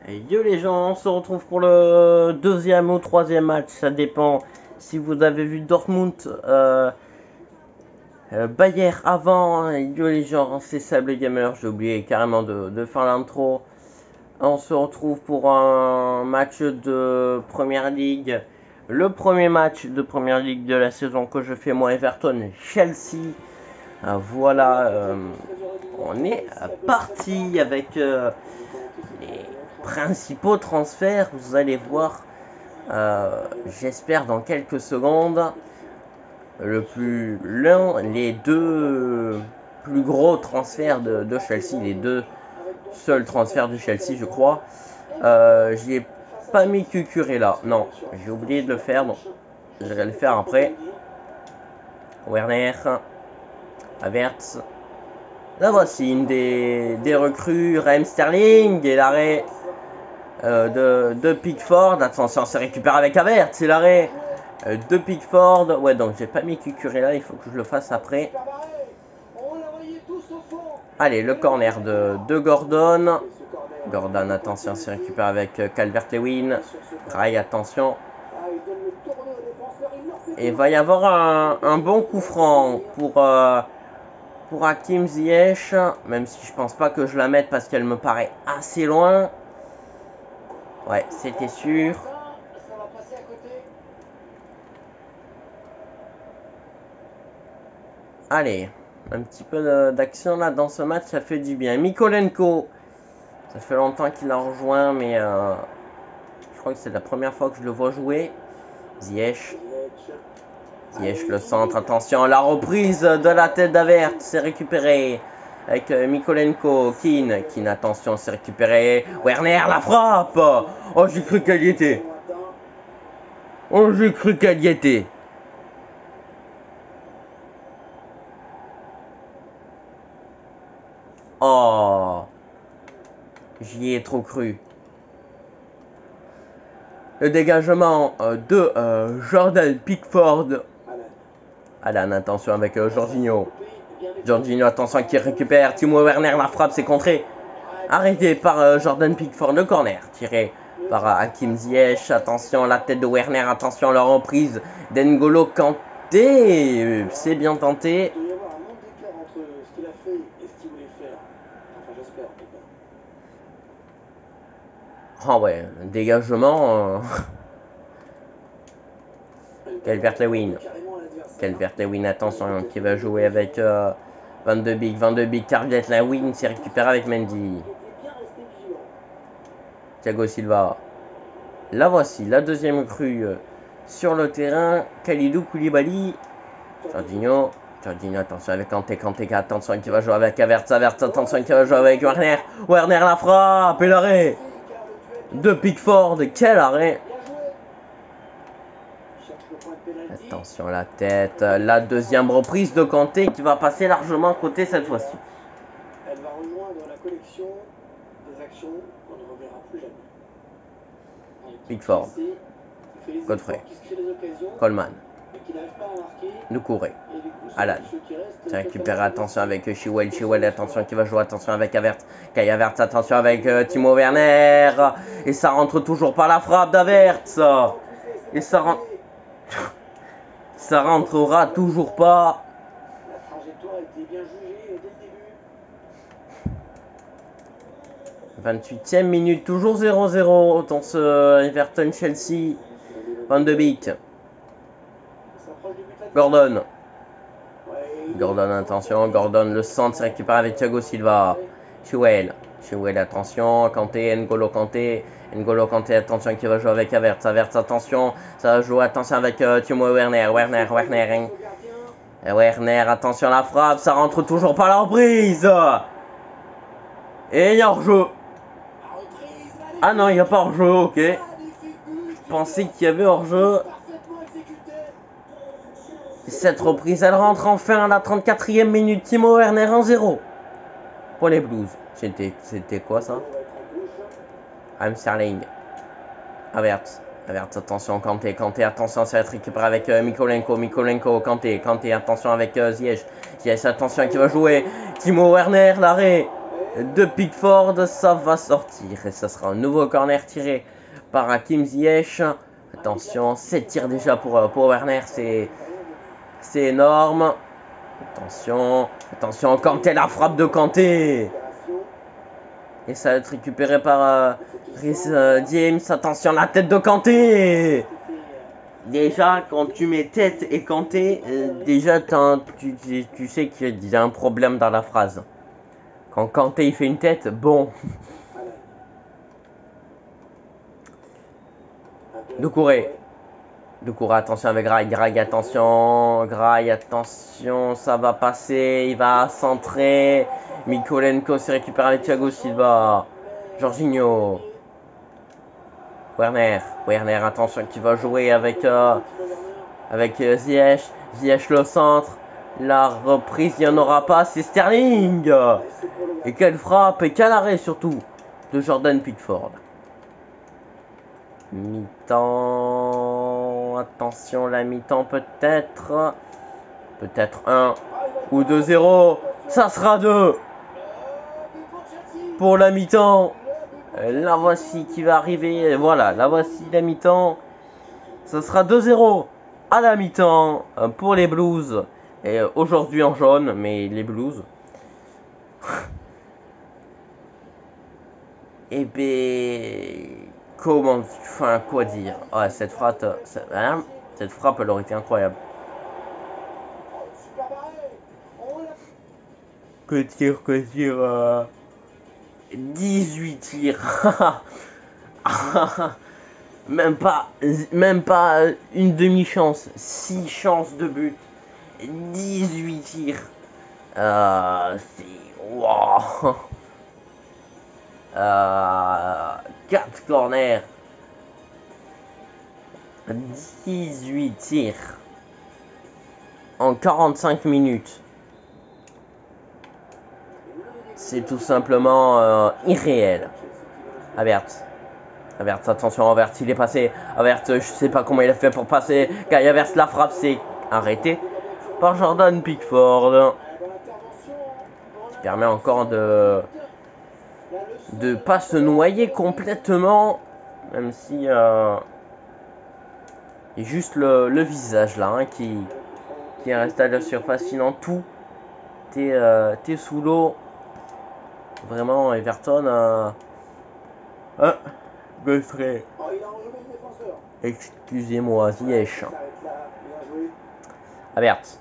Et yo les gens, on se retrouve pour le deuxième ou troisième match, ça dépend si vous avez vu Dortmund Bayer avant. Yo les gens, c'est Sable Gamer, j'ai oublié carrément de faire l'intro. On se retrouve pour un match de Première Ligue, le premier match de Première Ligue de la saison que je fais moi, Everton Chelsea. Voilà, on est parti avec les principaux transferts. Vous allez voir, j'espère dans quelques secondes, les deux plus gros transferts de Chelsea, les deux seuls transferts de Chelsea, je crois. J'y ai pas mis Cucurella, non, j'ai oublié de le faire, donc je vais le faire après. Werner, Havertz. Là voici une des recrues, Raheem Sterling, et l'arrêt de Pickford. Attention, c'est récupéré avec Havertz, c'est l'arrêt de Pickford. Ouais, donc j'ai pas mis Cucurella, il faut que je le fasse après. Allez, le corner de Gordon. Gordon, attention, c'est récupéré avec Calvert-Lewin. Rai, attention. Et il va y avoir un bon coup franc pour Hakim Ziyech, même si je pense pas que je la mette parce qu'elle me paraît assez loin. Ouais, c'était sûr. Allez, un petit peu d'action là dans ce match, ça fait du bien. Mykolenko, ça fait longtemps qu'il a rejoint, mais je crois que c'est la première fois que je le vois jouer. Ziyech, le centre, attention, la reprise de la tête d'Havertz, c'est récupéré avec Mykolenko. Keane, attention, c'est récupéré. Werner, la frappe. Oh, j'ai cru qu'elle y était. Oh, j'y ai trop cru. Le dégagement de Jordan Pickford. Alan, attention avec Jorginho. Attention, qui récupère. Timo Werner, la frappe, c'est contré. Arrêté par Jordan Pickford, le corner. Tiré par Hakim Ziyech. Attention, la tête de Werner. Attention, la reprise d'N'Golo Kanté. C'est bien tenté. Oh ouais, dégagement. Calvert-Lewin, attention, qui va jouer avec Van de Beek, Calvert-Lewin, c'est récupéré avec Mendy. Thiago Silva. Là voici, la deuxième crue sur le terrain. Kalidou Koulibaly. Jorginho, attention avec Kanté, attention qui va jouer avec Havertz, attention qui va jouer avec Werner. Werner, la frappe et l'arrêt de Pickford. Quel arrêt! Attention la tête, la deuxième reprise de Kanté qui va passer largement à côté cette fois-ci. Elle va rejoindre la collection des actions qu'on ne reverra plus jamais. Pickford, Godfrey, Coleman, Doucouré, Alan, c'est récupéré, attention avec Chilwell, attention qui va jouer, attention avec Havertz, Kai Havertz, attention avec Timo Werner, et ça rentre toujours par la frappe d'Havertz, et ça rentre... Ça rentrera toujours pas. La trajectoire était bien jugée dès le début. 28e minute, toujours 0-0 dans ce Everton Chelsea. Van de Beek. Gordon, attention, le centre, c'est récupéré avec Thiago Silva. Chilwell, attention, Kanté, N'Golo Kanté, attention, qui va jouer avec Havertz, attention, ça va jouer, attention avec Timo Werner, attention la frappe, ça rentre toujours par la reprise. Et il y a hors-jeu. Ah non, il n'y a pas hors-jeu, ok. Je pensais qu'il y avait hors-jeu. Cette reprise, elle rentre enfin à la 34e minute. Timo Werner 1-0 pour les Blues. C'était quoi ça? Raheem Sterling. Havertz, attention, Kanté, attention, ça va être récupéré avec Mykolenko, Kanté, attention avec Ziyech, attention qui va jouer. Timo Werner, l'arrêt de Pickford, ça va sortir. Et ça sera un nouveau corner tiré par Hakim Ziyech. Attention, 7 tirs déjà pour Werner, c'est énorme. Attention, Kanté, la frappe de Kanté. Et ça va être récupéré par Reece James. Attention, la tête de Kanté. Déjà, quand tu mets tête et Kanté, déjà tu sais qu'il y a un problème dans la phrase. Quand Kanté il fait une tête, bon. Doucouré, attention avec Grail, attention, ça va passer, il va centrer. Mikolenko se récupère avec Thiago Silva. Jorginho. Werner, attention, qui va jouer avec Ziyech. Ziyech le centre. La reprise, il n'y en aura pas, c'est Sterling. Et quelle frappe, et quel arrêt surtout de Jordan Pickford. Mi-temps, attention, la mi-temps peut-être 1 ou 2-0, ça sera 2 pour la mi-temps. La voici qui va arriver, voilà, la voici la mi-temps, ça sera 2-0 à la mi-temps pour les Blues, et aujourd'hui en jaune, mais les Blues. Et ben, quoi dire? Ouais, cette frappe, elle aurait été incroyable. Que dire 18 tirs. même pas une demi-chance. 6 chances de but. 18 tirs. C'est... Wow. 4 corners. 18 tirs. En 45 minutes. C'est tout simplement irréel. Havertz, attention, Havertz, il est passé. Havertz, je sais pas comment il a fait pour passer. Kai Havertz, la frappe, c'est arrêté par Jordan Pickford. Qui permet encore de pas se noyer complètement. Même si il y a juste le visage là hein, qui reste à la surface. Sinon tout t'es sous l'eau. Vraiment, Everton Godfrey. Excusez-moi, Ziyech. Havertz,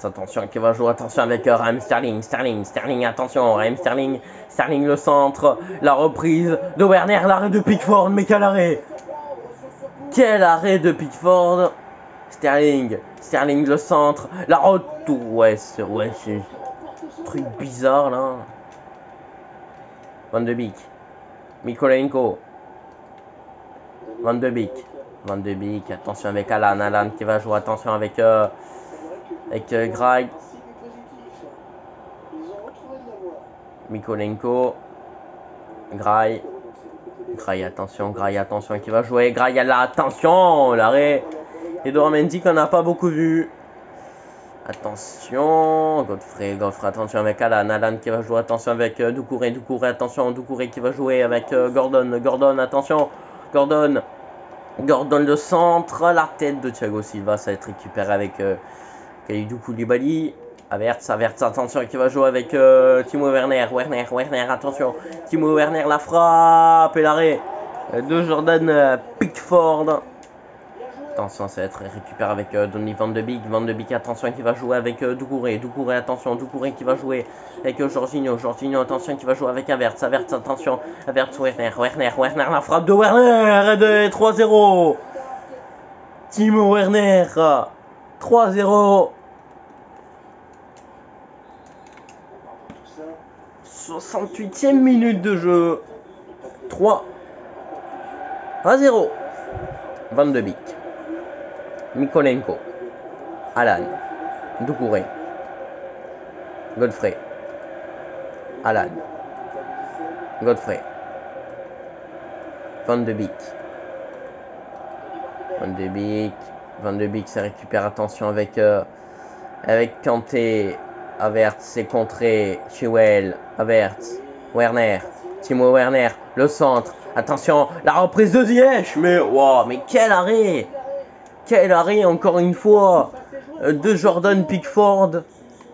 attention, qui va jouer, attention avec Raheem Sterling, attention, Raheem Sterling, le centre, la reprise de Werner, l'arrêt de Pickford, mais quel arrêt! Quel arrêt de Pickford! Sterling le centre, la retour, ouais, c'est un truc bizarre là. Van de Beek, Mikolenko, Van de Beek, attention avec Alan qui va jouer, attention avec Grail, Mikolenko, Grail, attention qui va jouer, Grail, attention, l'arrêt Edouard Mendy qu'on n'a pas beaucoup vu. Attention, Godfrey, attention avec Alan qui va jouer, attention avec Doucouré, attention, Doucouré qui va jouer avec Gordon, attention, Gordon le centre, la tête de Thiago Silva, ça va être récupéré avec Kalidou Koulibaly. Havertz, attention, qui va jouer avec Timo Werner, attention, Timo Werner, la frappe et l'arrêt de Jordan Pickford. Attention, ça va être récupéré avec Donny Van de Beek, attention, qui va jouer avec Doucouré, attention, Doucouré qui va jouer avec Jorginho, attention, qui va jouer avec Havertz, attention, Werner, la frappe de Werner, de 3-0. Timo Werner, 3-0. 68e minute de jeu. 3-0. Van de Beek, Mikolenko, Alan, Doucouré, Godfrey, Alan, Godfrey, Van de Beek, ça récupère, attention avec Kanté, Havertz, c'est contré. Chilwell, Havertz, Werner, Timo Werner, le centre. Attention, la reprise de Ziyech. Mais wow, mais quel arrêt! Quel arrêt encore une fois de Jordan Pickford.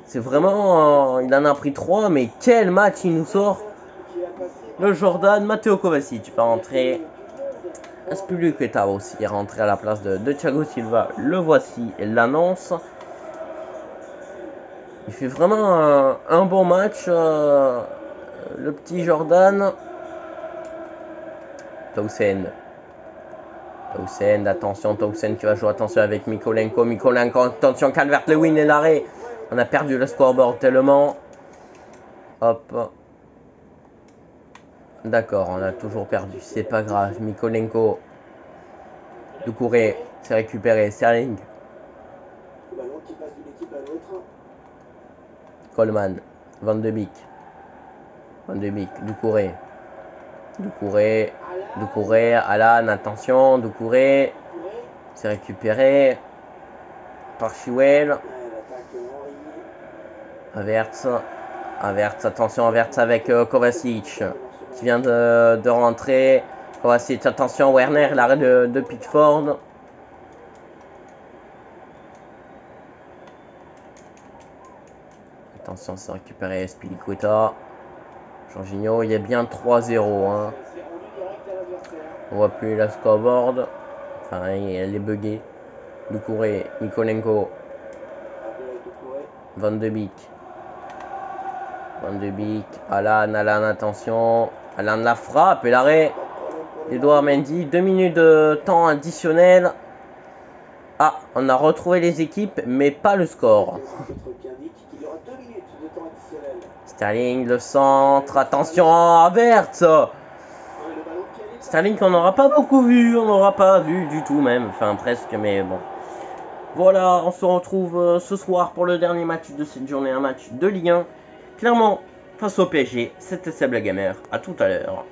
C'est vraiment, il en a pris 3, mais quel match il nous sort. Le Jordan, Matteo Kovacic va rentrer. Azpilicueta aussi est rentré à la place de Thiago Silva. Le voici, l'annonce. Il fait vraiment un bon match, le petit Jordan. Townsend, attention, Townsend qui va jouer, attention avec Mykolenko, attention, Calvert-Lewin et l'arrêt. On a perdu le scoreboard tellement. Hop. D'accord, on a toujours perdu, c'est pas grave. Mykolenko, Doucouré, c'est récupéré, Sterling. Coleman, Van de Beek, Doucouré, Alan, attention, Doucouré, c'est récupéré par Chilwell. Havertz, attention, Havertz avec Kovacic qui vient de rentrer. Kovacic, attention, Werner, l'arrêt de Pickford. Attention, c'est récupéré, Azpilicueta. Jorginho, il y a bien 3-0. Hein. On voit plus la scoreboard. Enfin, elle est buggée. Doucouré, Mykolenko, Van de Beek, Alan, attention. Alan la frappe et l'arrêt. Edouard Mendy, 2 minutes de temps additionnel. Ah, on a retrouvé les équipes, mais pas le score. Sterling, le centre, attention, Havertz. Sterling qu'on n'aura pas beaucoup vu, on n'aura pas vu du tout même, enfin presque, mais bon. Voilà, on se retrouve ce soir pour le dernier match de cette journée, un match de Ligue 1. Clairement, face au PSG, c'était Seb le Gamer, à tout à l'heure.